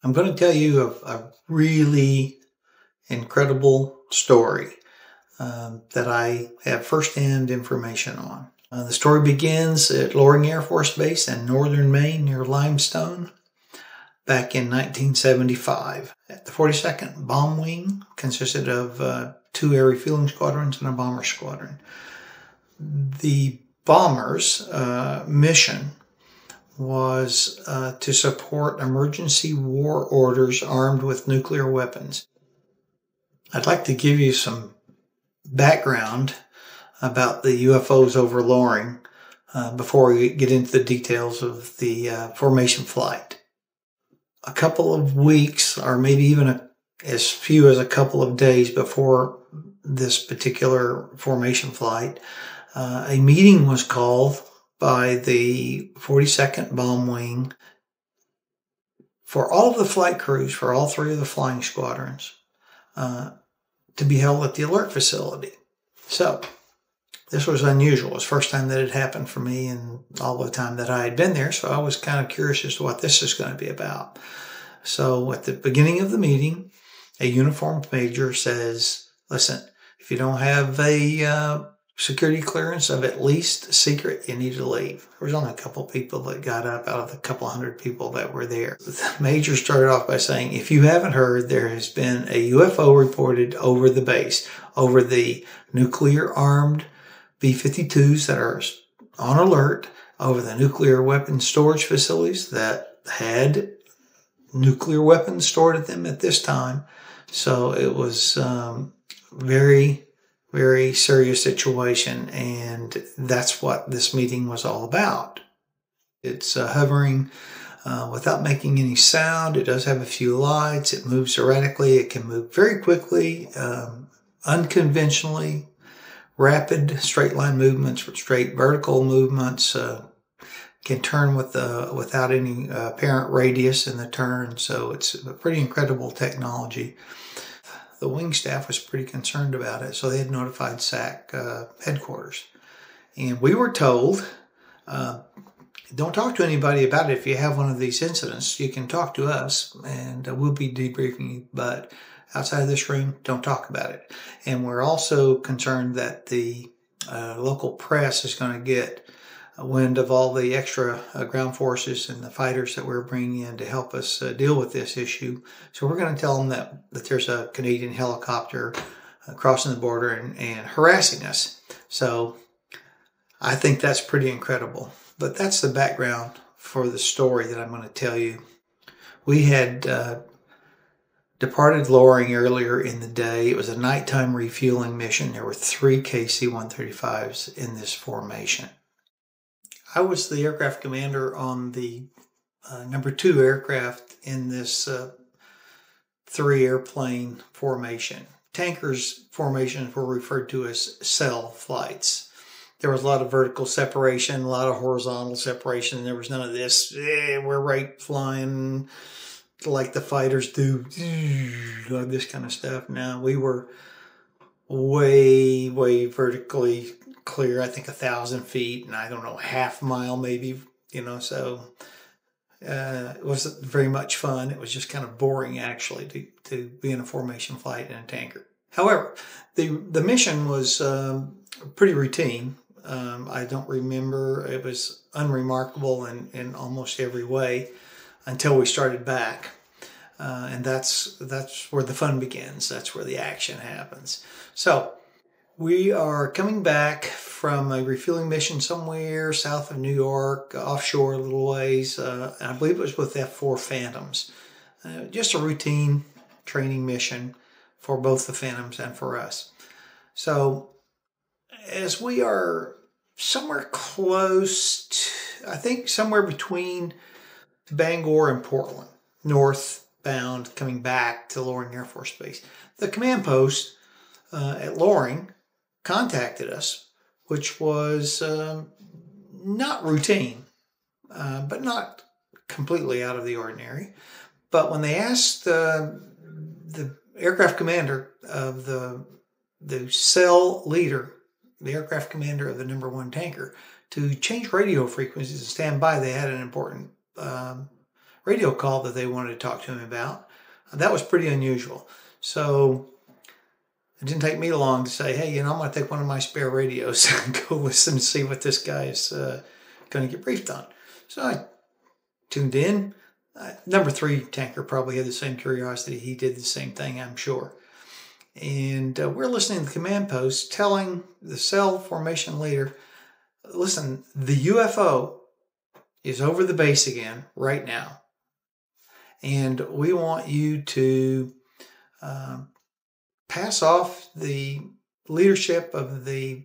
I'm going to tell you a really incredible story that I have firsthand information on. The story begins at Loring Air Force Base in northern Maine near Limestone back in 1975. The 42nd Bomb Wing consisted of 2 air refueling squadrons and a bomber squadron. The bombers' mission was to support emergency war orders armed with nuclear weapons. I'd like to give you some background about the UFOs over Loring before we get into the details of the formation flight. A couple of weeks, or maybe even as few as a couple of days before this particular formation flight, a meeting was called by the 42nd Bomb Wing for all of the flight crews, for all 3 of the flying squadrons, to be held at the alert facility. So this was unusual. It was the first time that it happened for me in all the time that I had been there, so I was kind of curious as to what this is going to be about. So at the beginning of the meeting, a uniformed major says, listen, if you don't have a security clearance of at least secret, you need to leave. There was only a couple people that got up out of the couple hundred people that were there. The major started off by saying, if you haven't heard, there has been a UFO reported over the base, over the nuclear-armed B-52s that are on alert, over the nuclear weapons storage facilities that had nuclear weapons stored at them at this time. So it was very serious situation, and that's what this meeting was all about. It's hovering without making any sound. It does have a few lights. It moves erratically. It can move very quickly, unconventionally, rapid straight line movements, straight vertical movements, can turn without any apparent radius in the turn. So it's a pretty incredible technology. The wing staff was pretty concerned about it, so they had notified SAC headquarters. And we were told, don't talk to anybody about it. If you have one of these incidents, you can talk to us, and we'll be debriefing you. But outside of this room, don't talk about it. And we're also concerned that the local press is going to get wind of all the extra ground forces and the fighters that we're bringing in to help us deal with this issue. So we're going to tell them that there's a Canadian helicopter crossing the border and harassing us. So I think that's pretty incredible. But that's the background for the story that I'm going to tell you. We had departed Loring earlier in the day. It was a nighttime refueling mission. There were 3 KC-135s in this formation. I was the aircraft commander on the number 2 aircraft in this 3 airplane formation. Tankers formations were referred to as cell flights. There was a lot of vertical separation, a lot of horizontal separation. There was none of this, we're right flying like the fighters do, this kind of stuff. No, we were way vertically clear. I think 1,000 feet, and I don't know, half mile maybe, so it wasn't very much fun. It was just kind of boring actually to be in a formation flight in a tanker. However, the mission was pretty routine. I don't remember, it was unremarkable in almost every way until we started back. And that's where the fun begins. That's where the action happens. So we are coming back from a refueling mission somewhere south of New York, offshore a little ways. I believe it was with F-4 Phantoms. Just a routine training mission for both the Phantoms and for us. So as we are somewhere close to, I think somewhere between Bangor and Portland, northbound, coming back to Loring Air Force Base, the command post at Loring contacted us, which was not routine, but not completely out of the ordinary. But when they asked the aircraft commander of the cell leader, the aircraft commander of the number 1 tanker, to change radio frequencies and stand by, they had an important radio call that they wanted to talk to him about. That was pretty unusual. So it didn't take me long to say, hey, I'm going to take one of my spare radios and go listen and see what this guy is going to get briefed on. So I tuned in. Number 3 tanker probably had the same curiosity. He did the same thing, I'm sure. And we're listening to the command post telling the cell formation leader, listen, the UFO is over the base again right now. And we want you to pass off the leadership of the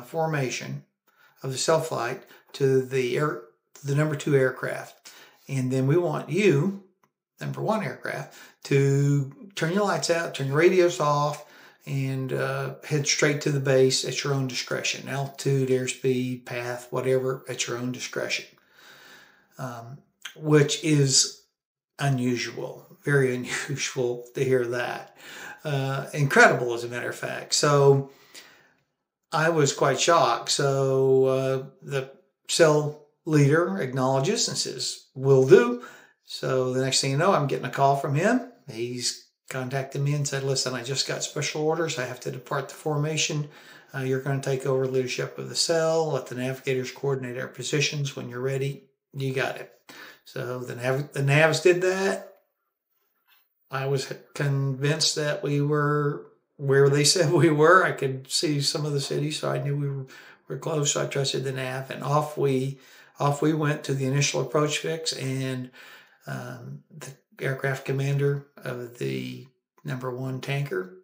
formation of the cell flight to the number 2 aircraft. And then we want you, number 1 aircraft, to turn your lights out, turn your radios off, and head straight to the base at your own discretion. Altitude, airspeed, path, whatever, at your own discretion. Which is unusual, very unusual to hear that. Incredible, as a matter of fact. So I was quite shocked. So the cell leader acknowledges and says, will do. So the next thing you know, I'm getting a call from him. He's contacted me and said, listen, I just got special orders. I have to depart the formation. You're going to take over leadership of the cell. Let the navigators coordinate our positions. When you're ready, you got it. So the navs did that. I was convinced that we were where they said we were. I could see some of the cities, so I knew we were close. So I trusted the nav, and off we went to the initial approach fix. And the aircraft commander of the number 1 tanker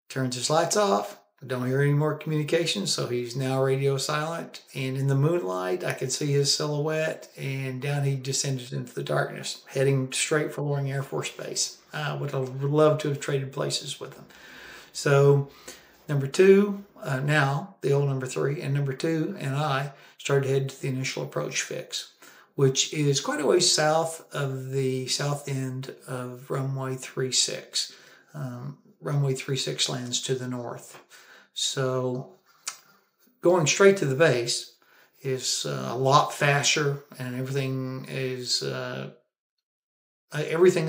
turns his lights off. I don't hear any more communication, so he's now radio silent. And in the moonlight, I could see his silhouette, and down he descended into the darkness, heading straight for Loring Air Force Base. I would have loved to have traded places with him. So number 2, now the old number 3, and number 2 and I started to head to the initial approach fix, which is quite a ways south of the south end of runway 36. Runway 36 lands to the north. So going straight to the base is a lot faster, and everything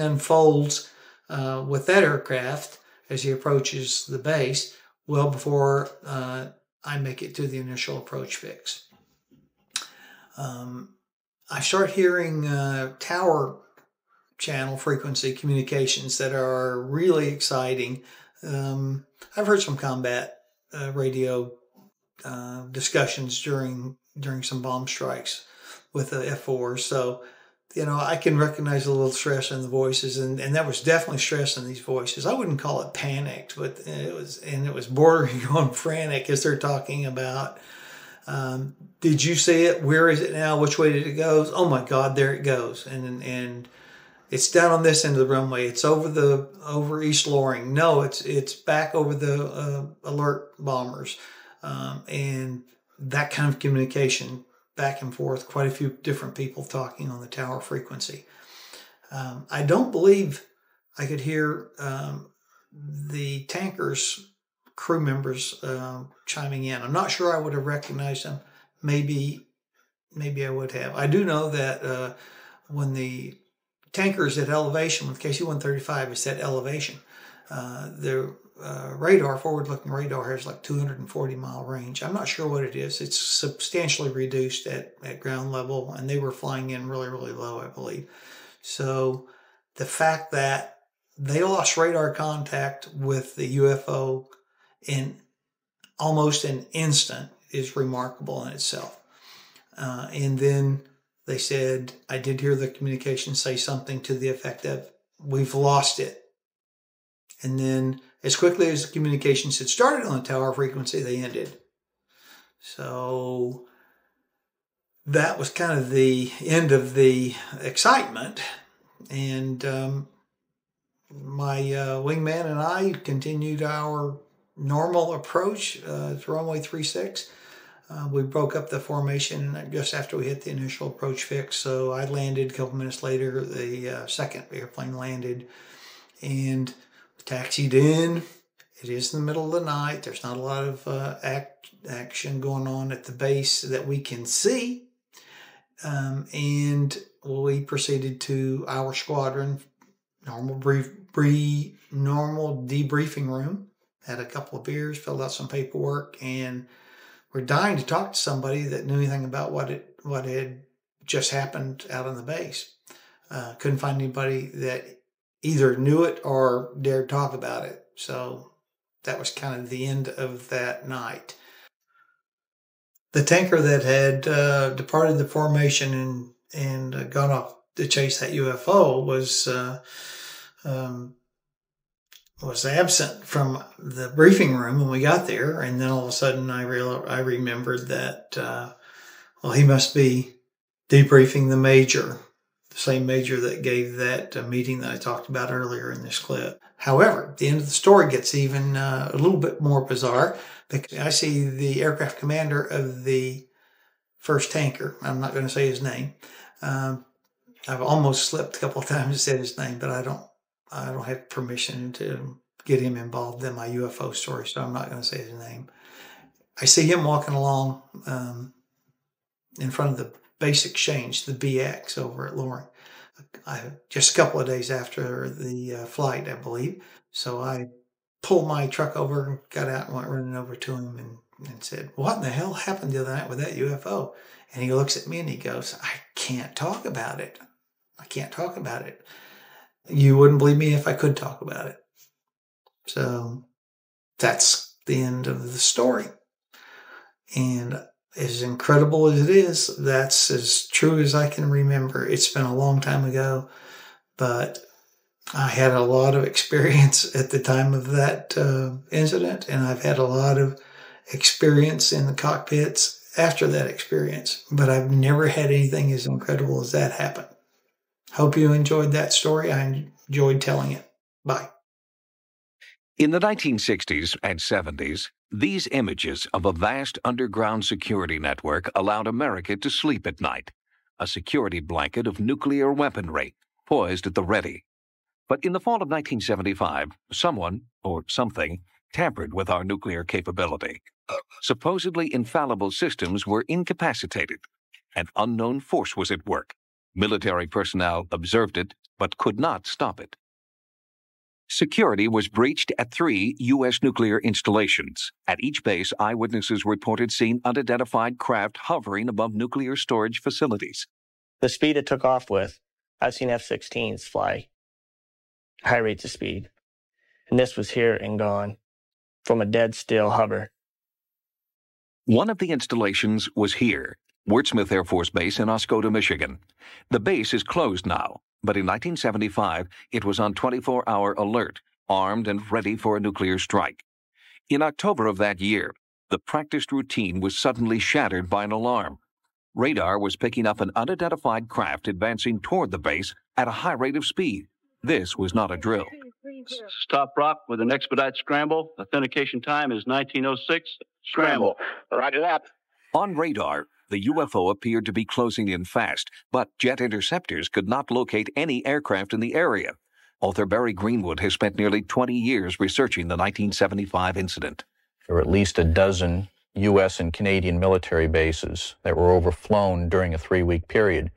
unfolds with that aircraft as he approaches the base well before I make it to the initial approach fix. I start hearing tower channel frequency communications that are really exciting. I've heard some combat radio discussions during some bomb strikes with the F4s. So, I can recognize a little stress in the voices, and that was definitely stress in these voices. I wouldn't call it panicked, but it was bordering on frantic as they're talking about, did you see it? Where is it now? Which way did it go? Oh my God, there it goes. And it's down on this end of the runway. It's over East Loring. No, it's back over the alert bombers. And that kind of communication back and forth, quite a few different people talking on the tower frequency. I don't believe I could hear the tanker's crew members chiming in. I'm not sure I would have recognized them. Maybe I would have. I do know that when the tanker is at elevation, with KC-135 is at elevation, the radar, forward-looking radar, has like 240-mile range. I'm not sure what it is. It's substantially reduced at ground level, and they were flying in really, really low, I believe. So the fact that they lost radar contact with the UFO in almost an instant is remarkable in itself. And then they said, I did hear the communication say something to the effect of, we've lost it. And then as quickly as the communications had started on the tower frequency, they ended. So that was kind of the end of the excitement. And my wingman and I continued our normal approach to runway 36. We broke up the formation just after we hit the initial approach fix. So I landed a couple minutes later. The second airplane landed and taxied in. It is in the middle of the night. There's not a lot of action going on at the base that we can see. and we proceeded to our squadron, normal debriefing room, had a couple of beers, filled out some paperwork, and we're dying to talk to somebody that knew anything about what had just happened out on the base. Couldn't find anybody that either knew it or dared talk about it. So that was kind of the end of that night. The tanker that had departed the formation and gone off to chase that UFO was absent from the briefing room when we got there, and then all of a sudden I remembered that he must be debriefing the major, the same major that gave that meeting that I talked about earlier in this clip. However, the end of the story gets even a little bit more bizarre, because I see the aircraft commander of the first tanker. I'm not going to say his name. I've almost slipped a couple of times and said his name, but I don't have permission to get him involved in my UFO story, so I'm not going to say his name. I see him walking along in front of the base exchange, the BX over at Loring, just a couple of days after the flight, I believe. So I pulled my truck over and got out and went running over to him and said, "What in the hell happened the other night with that UFO?" And he looks at me and he goes, "I can't talk about it. I can't talk about it. You wouldn't believe me if I could talk about it." So that's the end of the story. And as incredible as it is, that's as true as I can remember. It's been a long time ago, but I had a lot of experience at the time of that incident, and I've had a lot of experience in the cockpits after that experience, but I've never had anything as incredible as that happen. Hope you enjoyed that story. I enjoyed telling it. Bye. In the 1960s and 70s, these images of a vast underground security network allowed America to sleep at night, a security blanket of nuclear weaponry poised at the ready. But in the fall of 1975, someone, or something, tampered with our nuclear capability. Supposedly infallible systems were incapacitated. An unknown force was at work. Military personnel observed it, but could not stop it. Security was breached at 3 U.S. nuclear installations. At each base, eyewitnesses reported seeing unidentified craft hovering above nuclear storage facilities. The speed it took off with, I've seen F-16s fly high rates of speed. And this was here and gone from a dead still hover. One of the installations was here, Wurtsmith Air Force Base in Oscoda, Michigan. The base is closed now, but in 1975, it was on 24-hour alert, armed and ready for a nuclear strike. In October of that year, the practiced routine was suddenly shattered by an alarm. Radar was picking up an unidentified craft advancing toward the base at a high rate of speed. This was not a drill. Stop Rock with an expedite scramble. Authentication time is 1906. Scramble. Roger that. On radar, the UFO appeared to be closing in fast, but jet interceptors could not locate any aircraft in the area. Author Barry Greenwood has spent nearly 20 years researching the 1975 incident. There were at least a dozen U.S. and Canadian military bases that were overflown during a 3-week period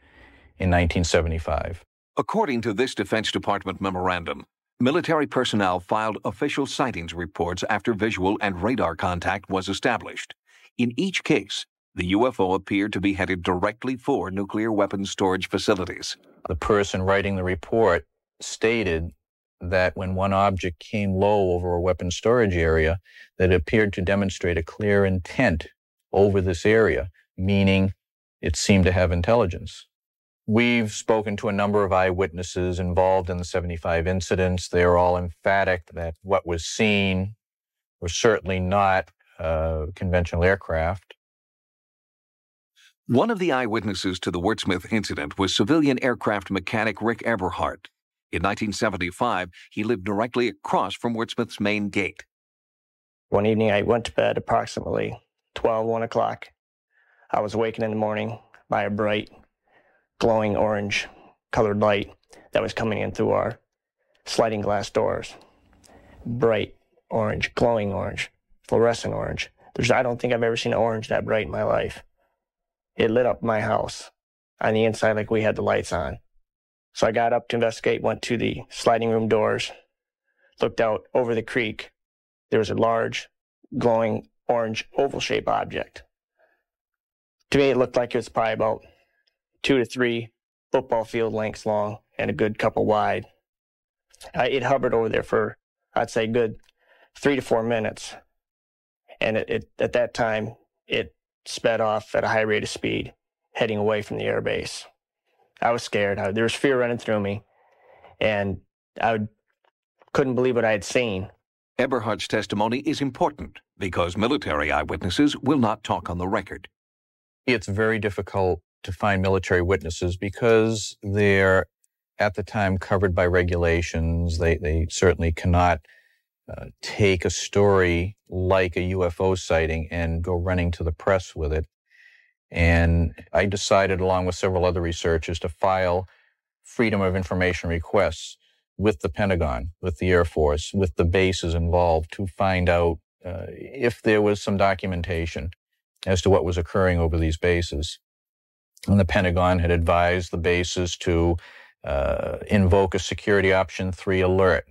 in 1975. According to this Defense Department memorandum, military personnel filed official sightings reports after visual and radar contact was established. In each case, the UFO appeared to be headed directly for nuclear weapons storage facilities. The person writing the report stated that when one object came low over a weapons storage area, that it appeared to demonstrate a clear intent over this area, meaning it seemed to have intelligence. We've spoken to a number of eyewitnesses involved in the 75 incidents. They are all emphatic that what was seen was certainly not conventional aircraft. One of the eyewitnesses to the Wurtsmith incident was civilian aircraft mechanic Rick Eberhardt. In 1975, he lived directly across from Wurtsmith's main gate. One evening, I went to bed approximately 1 o'clock. I was awakened in the morning by a bright, glowing orange colored light that was coming in through our sliding glass doors. Bright orange, glowing orange, fluorescent orange. I don't think I've ever seen an orange that bright in my life. It lit up my house. on the inside like we had the lights on. So I got up to investigate, went to the sliding room doors, looked out over the creek. There was a large, glowing orange oval-shaped object. To me, it looked like it was probably about 2 to 3 football field lengths long and a good couple wide. It hovered over there for, I'd say, good 3 to 4 minutes. And at that time, it sped off at a high rate of speed, heading away from the airbase. I was scared. There was fear running through me, and I couldn't believe what I had seen. Eberhardt's testimony is important because military eyewitnesses will not talk on the record. It's very difficult to find military witnesses because they're, at the time, covered by regulations. They certainly cannot take a story like a UFO sighting and go running to the press with it. And I decided, along with several other researchers, to file Freedom of Information requests with the Pentagon, with the Air Force, with the bases involved to find out if there was some documentation as to what was occurring over these bases. And the Pentagon had advised the bases to invoke a Security Option 3 alert.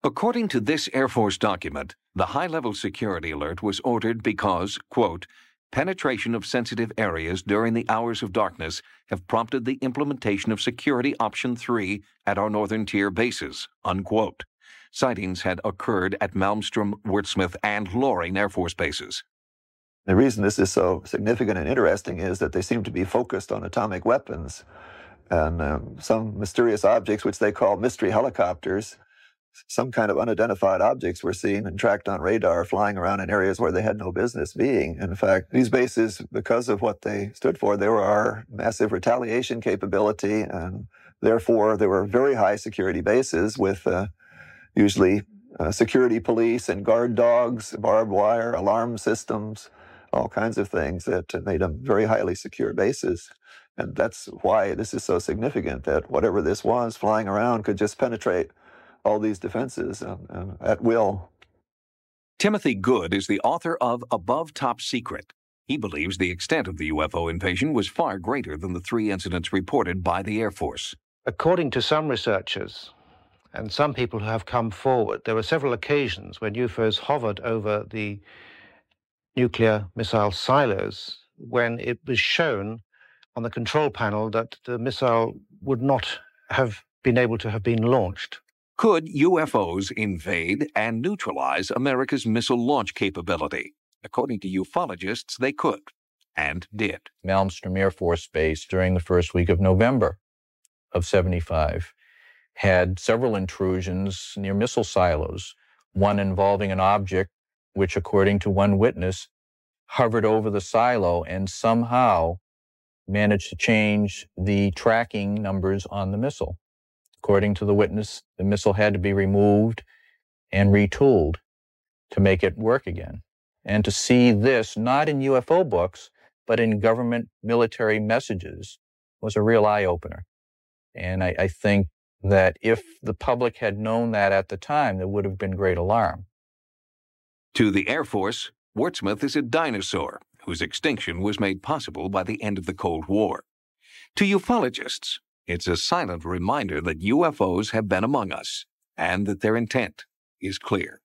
According to this Air Force document, the high-level security alert was ordered because, quote, penetration of sensitive areas during the hours of darkness have prompted the implementation of Security Option 3 at our northern tier bases, unquote. Sightings had occurred at Malmstrom, Wurtsmith, and Loring Air Force bases. The reason this is so significant and interesting is that they seem to be focused on atomic weapons and some mysterious objects, which they call mystery helicopters. Some kind of unidentified objects were seen and tracked on radar flying around in areas where they had no business being. In fact, these bases, because of what they stood for, they were our massive retaliation capability, and therefore they were very high security bases with usually security police and guard dogs, barbed wire, alarm systems, all kinds of things that made them very highly secure bases. And that's why this is so significant, that whatever this was flying around could just penetrate all these defenses at will. Timothy Good is the author of Above Top Secret. He believes the extent of the UFO invasion was far greater than the 3 incidents reported by the Air Force. According to some researchers and some people who have come forward, there were several occasions when UFOs hovered over the nuclear missile silos when it was shown on the control panel that the missile would not have been able to have been launched. Could UFOs invade and neutralize America's missile launch capability? According to ufologists, they could, and did. Malmstrom Air Force Base, during the first week of November of '75, had several intrusions near missile silos, one involving an object which, according to one witness, hovered over the silo and somehow managed to change the tracking numbers on the missile. According to the witness, the missile had to be removed and retooled to make it work again. And to see this, not in UFO books, but in government military messages, was a real eye-opener. And I think that if the public had known that at the time, there would have been great alarm. To the Air Force, Wurtsmith is a dinosaur whose extinction was made possible by the end of the Cold War. To ufologists, it's a silent reminder that UFOs have been among us and that their intent is clear.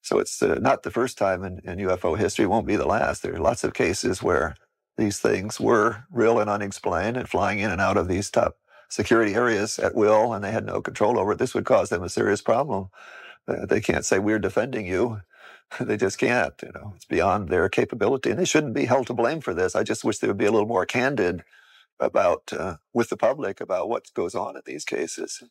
So it's not the first time in UFO history, won't be the last. There are lots of cases where these things were real and unexplained and flying in and out of these top security areas at will, and they had no control over it. This would cause them a serious problem. They can't say, we're defending you. They just can't. It's beyond their capability, and they shouldn't be held to blame for this. I just wish they would be a little more candid about with the public about what goes on in these cases.